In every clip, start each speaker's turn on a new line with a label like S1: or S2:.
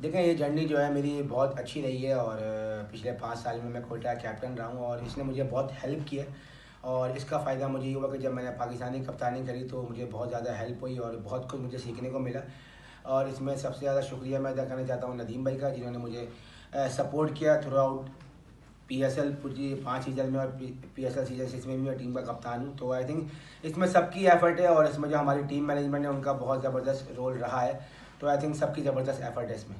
S1: देखें, ये जर्नी जो है मेरी बहुत अच्छी रही है और पिछले 5 साल में मैं कोटा कैप्टन रहा हूँ और इसने मुझे बहुत हेल्प की है। और इसका फ़ायदा मुझे ये हुआ कि जब मैंने पाकिस्तानी कप्तानी करी तो मुझे बहुत ज़्यादा हेल्प हुई और बहुत कुछ मुझे सीखने को मिला। और इसमें सबसे ज़्यादा शुक्रिया मैं अदा करना चाहता हूँ नदीम भाई का, जिन्होंने मुझे सपोर्ट किया थ्रू आउट पीएसएल पूरी 5 सीज़न में और पीएसएल सीज़न 6 में भी मैं टीम का कप्तान हूँ। तो आई थिंक इसमें सबकी एफ़र्ट है और इसमें जो हमारी टीम मैनेजमेंट है उनका बहुत ज़बरदस्त रोल रहा है। तो आई थिंक सबकी ज़बरदस्त एफ़र्ट है इसमें।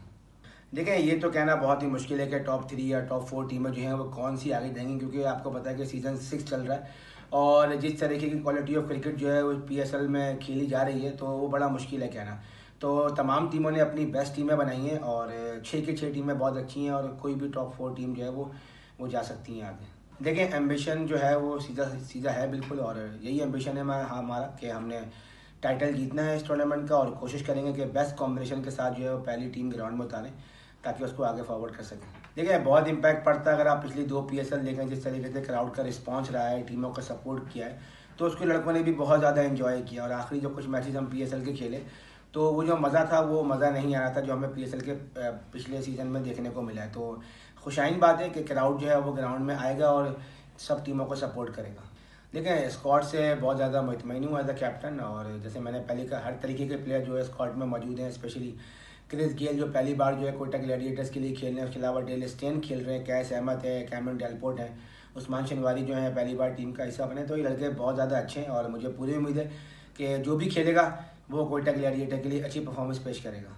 S1: देखें, ये तो कहना बहुत ही मुश्किल है कि टॉप 3 या टॉप 4 टीमें जो हैं वो कौन सी आगे जाएंगी, क्योंकि आपको पता है कि सीज़न 6 चल रहा है और जिस तरीके की क्वालिटी ऑफ क्रिकेट जो है वो पीएसएल में खेली जा रही है तो वो बड़ा मुश्किल है कहना। तो तमाम टीमों ने अपनी बेस्ट टीमें बनाई हैं और 6 की 6 टीमें बहुत अच्छी हैं और कोई भी टॉप 4 टीम जो है वो जा सकती हैं आगे। देखें, एम्बिशन जो है वो सीधा सीधा है बिल्कुल, और यही एम्बिशन है हमारा कि हमने टाइटल जीतना है इस टूर्नामेंट का और कोशिश करेंगे कि बेस्ट कॉम्बिनेशन के साथ जो है वो पहली टीम ग्राउंड में उतारें ताकि उसको आगे फॉरवर्ड कर सकें। देखिए, बहुत इम्पैक्ट पड़ता है अगर आप पिछली 2 पीएसएल देखें, जिस तरीके से क्राउड का रिस्पांस रहा है, टीमों का सपोर्ट किया है, तो उसको लड़कों ने भी बहुत ज़्यादा एंजॉय किया। और आखिरी जो कुछ मैचेस हम पीएसएल के खेले तो वो जो मज़ा था वो मज़ा नहीं आ रहा था जो हमें पीएसएल के पिछले सीज़न में देखने को मिला है। तो खुशाइन बात है कि क्राउड जो है वो ग्राउंड में आएगा और सब टीमों को सपोर्ट करेगा। देखिए, स्क्वाड से बहुत ज़्यादा मुतमईन हूँ एज अ कैप्टन, और जैसे मैंने पहले कहा हर तरीके के प्लेयर जो है स्क्वाड में मौजूद हैं। स्पेशली क्रिस गेल जो पहली बार जो है कोटा ग्लैडिएटर्स के लिए खेल रहे हैं, उसके अलावा डेल स्टेन खेल रहे हैं, कैस अहमद है, कैमरन डेलपोर्ट है, उस्मान शनवारी जो है पहली बार टीम का हिस्सा बने। तो ये लड़के बहुत ज़्यादा अच्छे हैं और मुझे पूरी उम्मीद है कि जो भी खेलेगा वो कोटा ग्लैडिएटर के लिए अच्छी परफॉर्मेंस पेश करेगा।